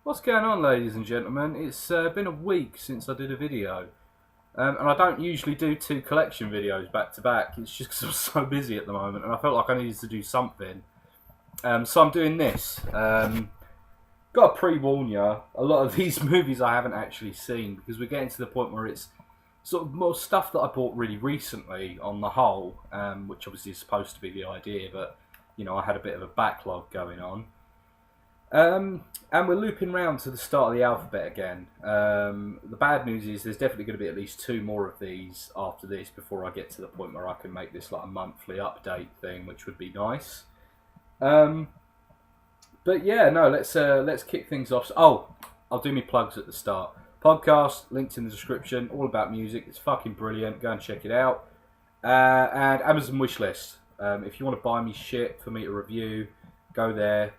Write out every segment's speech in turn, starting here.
What's going on, ladies and gentlemen? It's been a week since I did a video, and I don't usually do two collection videos back to back. It's just because I'm so busy at the moment, and I felt like I needed to do something. So I'm doing this. Got to pre-warn you, a lot of these movies I haven't actually seen because we're getting to the point where it's sort of more stuff that I bought really recently on the whole, which obviously is supposed to be the idea, but you know, I had a bit of a backlog going on. And we're looping round to the start of the alphabet again. The bad news is there's definitely going to be at least two more of these after this before I get to the point where I can make this like a monthly update thing, which would be nice. But yeah, no, let's kick things off. Oh, I'll do me plugs at the start. Podcast, linked in the description, all about music. It's fucking brilliant. Go and check it out. And Amazon wishlist. If you want to buy me shit for me to review, go there.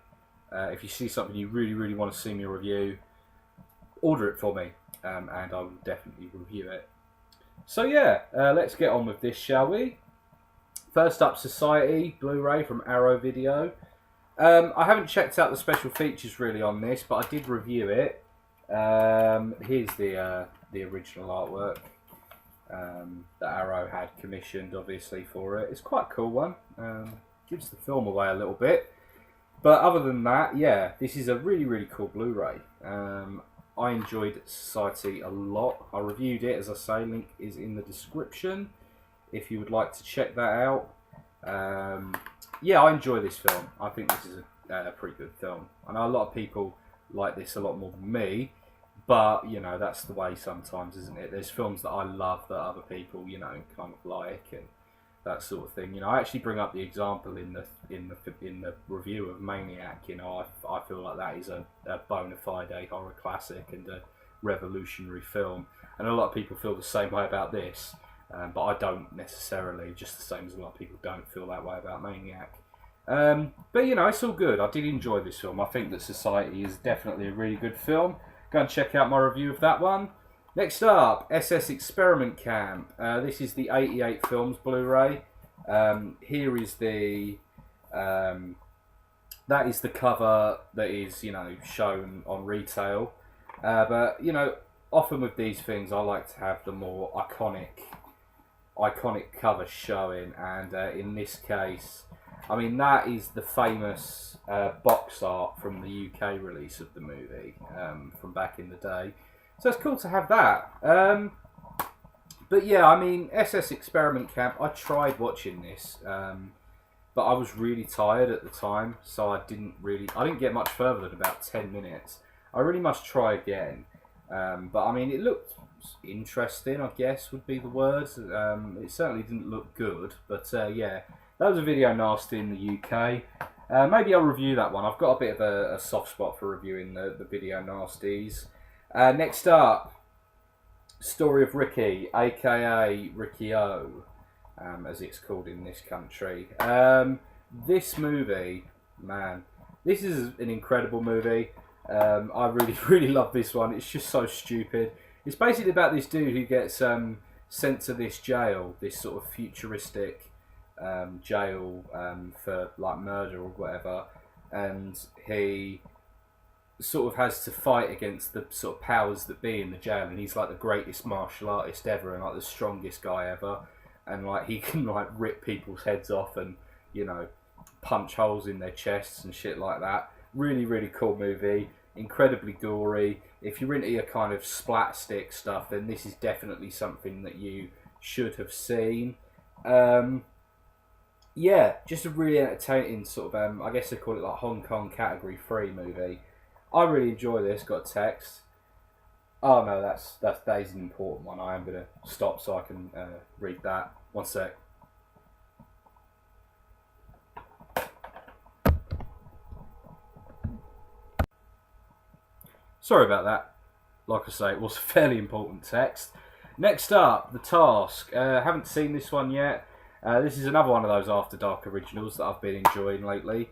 If you see something you really want to see me review, order it for me, and I will definitely review it. So yeah, let's get on with this, shall we? First up, Society Blu-ray from Arrow Video. I haven't checked out the special features really on this, but I did review it. Here's the original artwork that Arrow had commissioned, obviously, for it. It's quite a cool one. Gives the film away a little bit. But other than that, yeah, this is a really cool Blu-ray. I enjoyed Society a lot. I reviewed it, as I say, link is in the description if you would like to check that out. Yeah, I enjoy this film. I think this is a pretty good film. I know a lot of people like this a lot more than me, but, you know, that's the way sometimes, isn't it? There's films that I love that other people, you know, kind of like, and that sort of thing. You know, I actually bring up the example in the review of Maniac. You know, I feel like that is a bona fide horror classic and a revolutionary film, and a lot of people feel the same way about this, but I don't necessarily. Just the same as a lot of people don't feel that way about Maniac. But you know, it's all good. I did enjoy this film. I think that Society is definitely a really good film. Go and check out my review of that one. Next up, SS Experiment Camp. This is the 88 Films Blu-ray. Here is the that is the cover that is, you know, shown on retail. But you know, often with these things, I like to have the more iconic cover showing, and in this case, I mean, that is the famous box art from the UK release of the movie from back in the day. So it's cool to have that. But yeah, I mean, SS Experiment Camp, I tried watching this, but I was really tired at the time, so I didn't get much further than about 10 minutes. I really must try again. But I mean, it looked interesting, I guess would be the words. It certainly didn't look good, but yeah, that was a video nasty in the UK. Maybe I'll review that one. I've got a bit of a soft spot for reviewing the video nasties. Next up, Story of Riki, aka Riki-Oh, as it's called in this country. This movie, man, this is an incredible movie. I really love this one. It's just so stupid. It's basically about this dude who gets sent to this jail, this sort of futuristic jail for like murder or whatever, and he sort of has to fight against the sort of powers that be in the jail, and he's like the greatest martial artist ever and like the strongest guy ever, and like he can like rip people's heads off and, you know, punch holes in their chests and shit like that. Really cool movie, incredibly gory. If you're into your kind of splat stick stuff, then this is definitely something that you should have seen. Yeah, just a really entertaining sort of I guess they call it like Hong Kong category 3 movie. I really enjoy this. Got a text. Oh no, that is an important one. I am going to stop so I can read that. One sec. Sorry about that. Like I say, it was a fairly important text. Next up, The Task. Haven't seen this one yet. This is another one of those After Dark originals that I've been enjoying lately.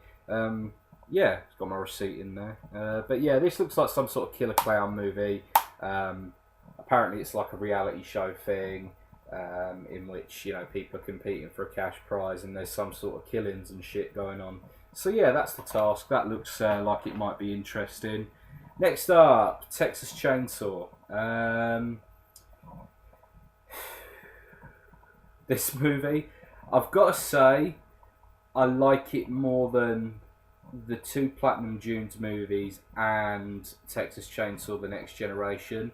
Yeah, it's got my receipt in there. But yeah, this looks like some sort of killer clown movie. Apparently it's like a reality show thing, in which, you know, people are competing for a cash prize and there's some sort of killings and shit going on. So yeah, that's The Task. That looks like it might be interesting. Next up, Texas Chainsaw. This movie, I've got to say, I like it more than the two Platinum Dunes movies and Texas Chainsaw: The Next Generation.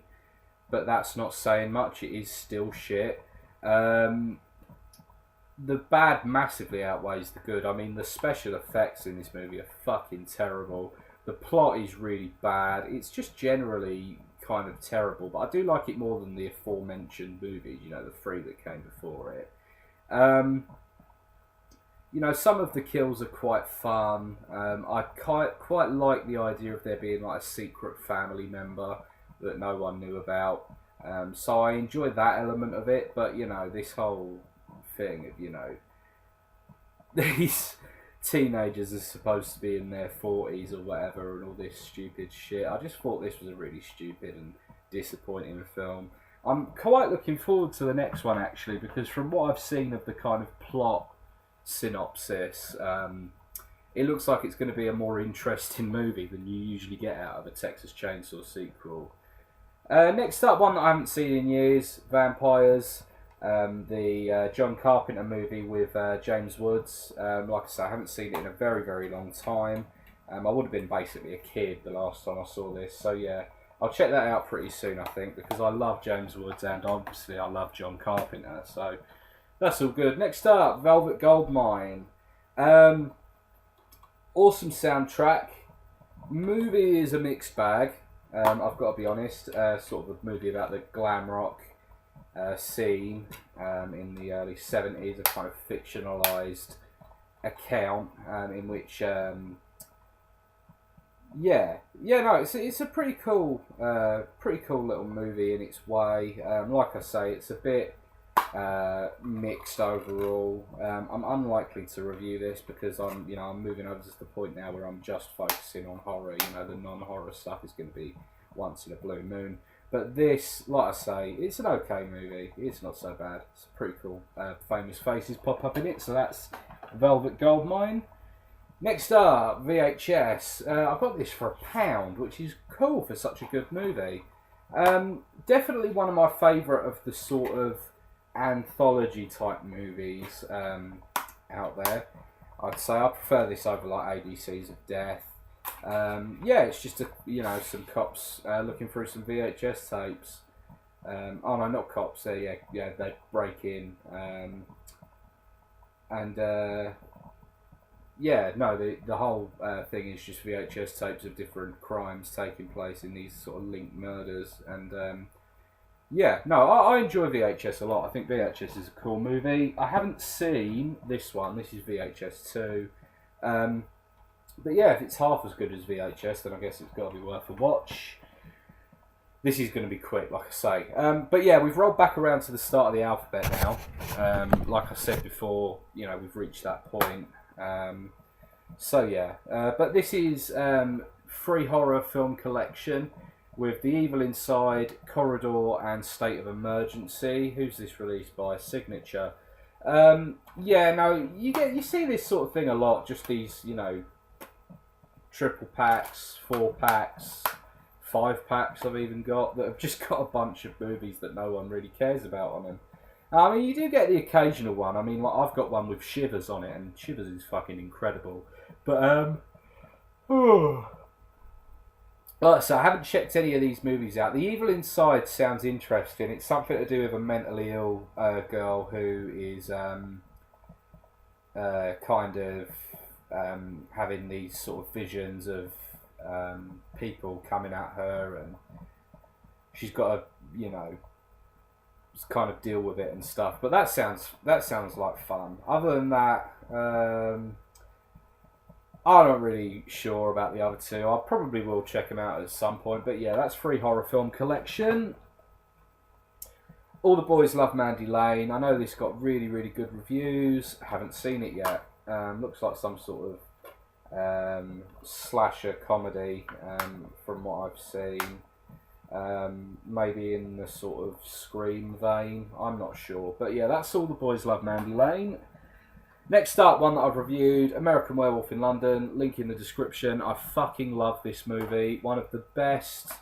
But that's not saying much. It is still shit. The bad massively outweighs the good. I mean, the special effects in this movie are fucking terrible. The plot is really bad. It's just generally kind of terrible. But I do like it more than the aforementioned movies, you know, the three that came before it. You know, some of the kills are quite fun. I quite like the idea of there being like a secret family member that no one knew about. So I enjoy that element of it. But, you know, this whole thing of, you know, these teenagers are supposed to be in their 40s or whatever and all this stupid shit. I just thought this was a really stupid and disappointing film. I'm quite looking forward to the next one, actually, because from what I've seen of the kind of plot synopsis, it looks like it's going to be a more interesting movie than you usually get out of a Texas Chainsaw sequel. Next up, one that I haven't seen in years, Vampires. The John Carpenter movie with James Woods. Like I say, I haven't seen it in a very, very long time. I would have been basically a kid the last time I saw this. So yeah, I'll check that out pretty soon, I think, because I love James Woods and obviously I love John Carpenter. So that's all good. Next up, Velvet Goldmine. Awesome soundtrack. Movie is a mixed bag. I've got to be honest. Sort of a movie about the glam rock scene in the early 70s, a kind of fictionalised account in which it's a pretty cool little movie in its way. Like I say, it's a bit mixed overall. I'm unlikely to review this because I'm moving over to the point now where I'm just focusing on horror. You know, the non-horror stuff is going to be once in a blue moon. But this, like I say, it's an okay movie. It's not so bad. It's pretty cool. Famous faces pop up in it, so that's Velvet Goldmine. Next up, VHS. I got this for £1, which is cool for such a good movie. Definitely one of my favourite of the sort of anthology type movies out there. I'd say I prefer this over like ABCs of Death. It's just some cops looking through some VHS tapes. Oh no, not cops. They break in, the whole thing is just VHS tapes of different crimes taking place in these sort of linked murders, and I enjoy VHS a lot. I think VHS is a cool movie. I haven't seen this one. This is VHS 2. But yeah, if it's half as good as VHS, then I guess it's got to be worth a watch. This is going to be quick, like I say. But yeah, we've rolled back around to the start of the alphabet now. Like I said before, we've reached that point. But this is Free Horror Film Collection with The Evil Inside, Corridor and State of Emergency. Who's this released by? Signature. You see this sort of thing a lot, just these, triple packs, 4 packs, 5 packs I've even got that have just got a bunch of movies that no one really cares about on them. I mean, you do get the occasional one. I mean, like I've got one with Shivers on it, and Shivers is fucking incredible. But like I say, I haven't checked any of these movies out. The Evil Inside sounds interesting. It's something to do with a mentally ill girl who is having these sort of visions of people coming at her, and she's got to, just kind of deal with it and stuff. But that sounds like fun. Other than that, I'm not really sure about the other two. I probably will check them out at some point. But yeah, that's Free Horror Film Collection. All the Boys Love Mandy Lane. I know this got really, really good reviews. Haven't seen it yet. Looks like some sort of slasher comedy from what I've seen. Maybe in the sort of Scream vein. I'm not sure. But yeah, that's All the Boys Love Mandy Lane. Next up, one that I've reviewed, American Werewolf in London, link in the description. I fucking love this movie. One of the best,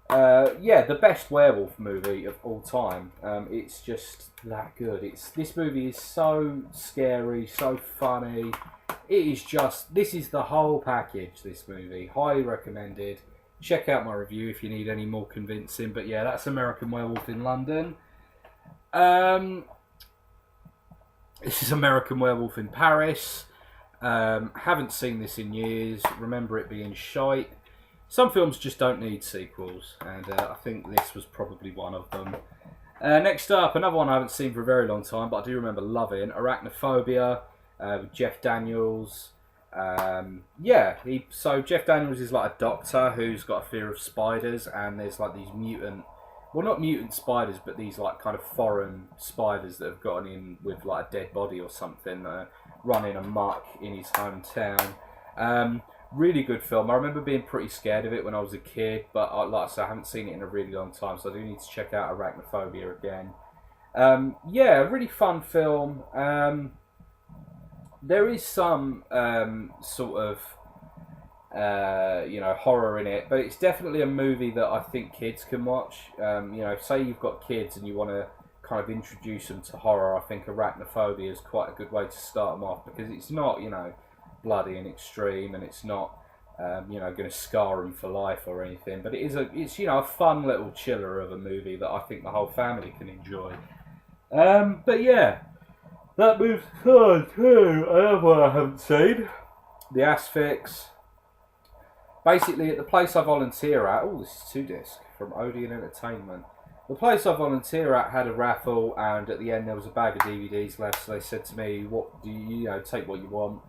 the best werewolf movie of all time. It's just that good. This movie is so scary, so funny. It is just, this is the whole package, this movie. Highly recommended. Check out my review if you need any more convincing. But yeah, that's American Werewolf in London. This is American Werewolf in Paris. Haven't seen this in years. Remember it being shite. Some films just don't need sequels, and I think this was probably one of them. Next up, another one I haven't seen for a very long time, but I do remember loving, Arachnophobia, with Jeff Daniels. So Jeff Daniels is like a doctor who's got a fear of spiders, and there's like these not mutant spiders, but these like kind of foreign spiders that have gotten in with like a dead body or something, running amok in his hometown. Really good film. I remember being pretty scared of it when I was a kid, but like I said, I haven't seen it in a really long time, so I do need to check out Arachnophobia again. Really fun film. There is some sort of horror in it, but it's definitely a movie that I think kids can watch. Say you've got kids and you want to kind of introduce them to horror, I think Arachnophobia is quite a good way to start them off, because it's not, bloody and extreme, and it's not, going to scar them for life or anything. But it's a fun little chiller of a movie that I think the whole family can enjoy. That moves on to another one I haven't seen, The Asphyx. Basically, at the place I volunteer at, this is 2-disc from Audition Entertainment. The place I volunteer at had a raffle, and at the end there was a bag of DVDs left. So they said to me, "What do take what you want?"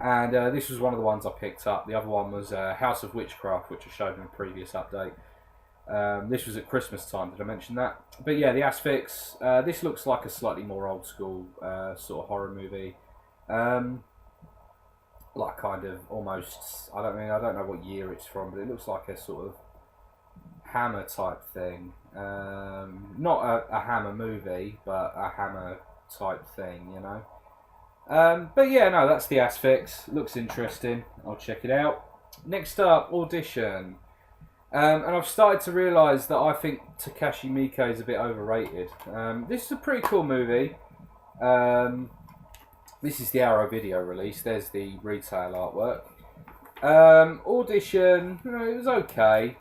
And this was one of the ones I picked up. The other one was House of Witchcraft, which I showed in a previous update. This was at Christmas time. Did I mention that? But yeah, The Asphyx. This looks like a slightly more old school sort of horror movie. Like kind of almost, I don't know what year it's from, but it looks like a sort of Hammer type thing. Not a Hammer movie, but a Hammer type thing, that's The Asphyx. Looks interesting. I'll check it out. Next up, Audition. And I've started to realise that I think Takashi Miike is a bit overrated. This is a pretty cool movie. This is the Arrow video release. There's the retail artwork. Audition, it was okay.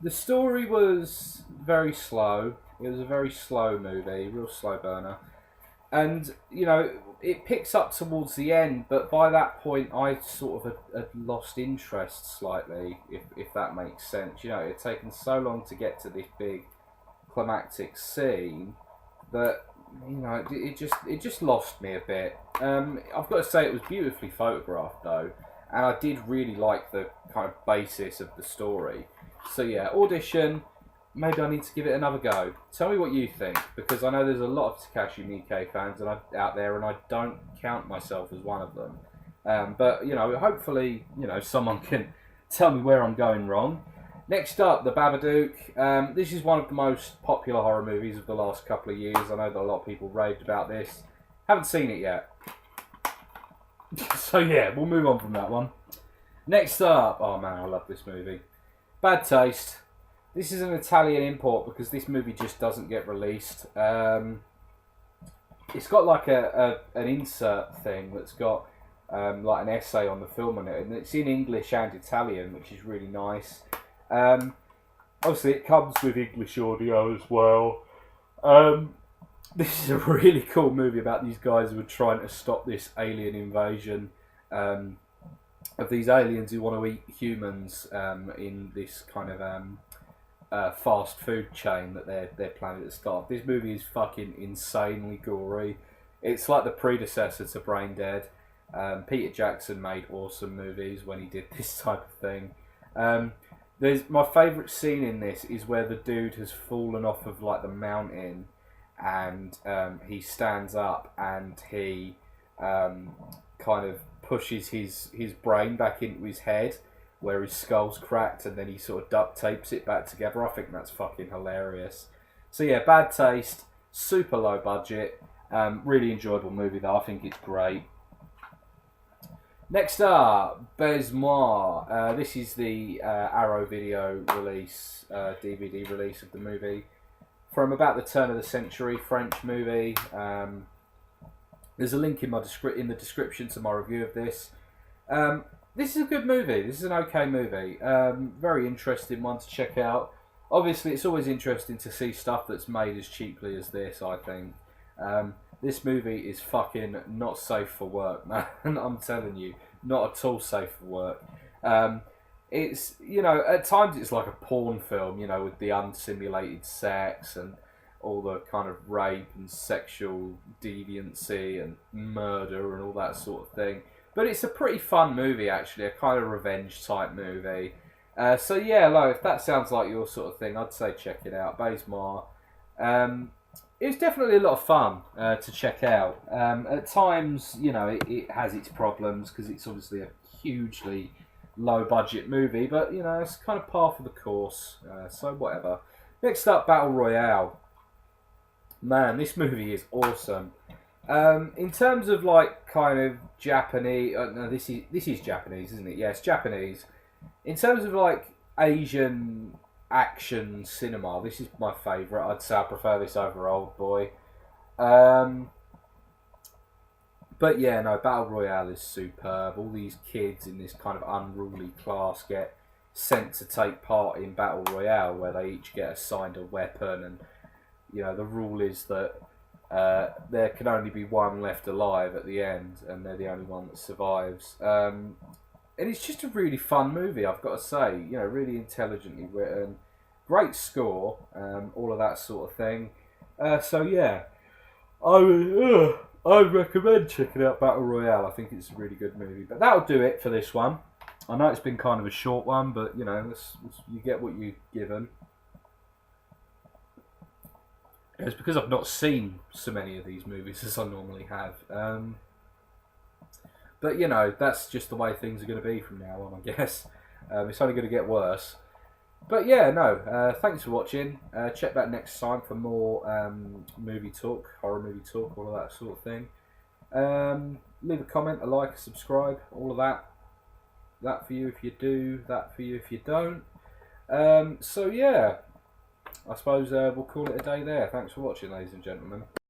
The story was very slow. It was a very slow movie, real slow burner. And, it picks up towards the end, but by that point I sort of had lost interest slightly, if that makes sense. It had taken so long to get to this big climactic scene that, it just lost me a bit. I've got to say it was beautifully photographed though, and I did really like the kind of basis of the story. So yeah, Audition, maybe I need to give it another go. Tell me what you think, because I know there's a lot of Takashi Miike fans out there, and I don't count myself as one of them. But hopefully, someone can tell me where I'm going wrong. Next up, The Babadook. This is one of the most popular horror movies of the last couple of years. I know that a lot of people raved about this. Haven't seen it yet. So yeah, we'll move on from that one. Next up, oh man, I love this movie. Bad Taste. This is an Italian import because this movie just doesn't get released. It's got like an insert thing that's got like an essay on the film on it, and it's in English and Italian, which is really nice. Obviously it comes with English audio as well. This is a really cool movie about these guys who are trying to stop this alien invasion of these aliens who want to eat humans in this kind of fast food chain that their planet has started. This movie is fucking insanely gory. It's like the predecessor to Brain Dead. Peter Jackson made awesome movies when he did this type of thing. There's my favourite scene in this is where the dude has fallen off of like the mountain, and he stands up and he kind of pushes his brain back into his head where his skull's cracked, and then he sort of duct tapes it back together. I think that's fucking hilarious. So yeah, Bad Taste, super low budget. Really enjoyable movie though. I think it's great. Next up, Baise-moi. This is the Arrow video release, DVD release of the movie from about the turn of the century, French movie. There's a link in the description to my review of this. This is a good movie. This is an okay movie. Very interesting one to check out. Obviously, it's always interesting to see stuff that's made as cheaply as this, I think. This movie is fucking not safe for work, man. I'm telling you, not at all safe for work. It's, you know, at times it's like a porn film, you know, with the unsimulated sex and all the kind of rape and sexual deviancy and murder and all that sort of thing. But it's a pretty fun movie, actually, a kind of revenge type movie. So yeah, like, if that sounds like your sort of thing, I'd say check it out. Baise-moi. It's definitely a lot of fun to check out. At times, you know, it has its problems because it's obviously a hugely low budget movie, but you know, it's kind of par for the course. So whatever. Next up, Battle Royale. Man, this movie is awesome. In terms of like kind of Japanese, no, this is Japanese, isn't it? Yeah, it's Japanese. In terms of like Asian action cinema, this is my favourite. I'd say I prefer this over Old Boy. But yeah, no, Battle Royale is superb. All these kids in this kind of unruly class get sent to take part in Battle Royale, where they each get assigned a weapon, and you know the rule is that there can only be one left alive at the end, and they're the only one that survives. And it's just a really fun movie, I've got to say. You know, really intelligently written, great score, all of that sort of thing. So yeah, I recommend checking out Battle Royale. I think it's a really good movie. But that'll do it for this one. I know it's been kind of a short one, but you know, you get what you're given. It's because I've not seen so many of these movies as I normally have. But you know, that's just the way things are going to be from now on, I guess. It's only going to get worse. But yeah, no, thanks for watching. Check back next time for more movie talk, horror movie talk, all of that sort of thing. Leave a comment, a like, a subscribe, all of that. That for you if you do, that for you if you don't. So yeah, I suppose we'll call it a day there. Thanks for watching, ladies and gentlemen.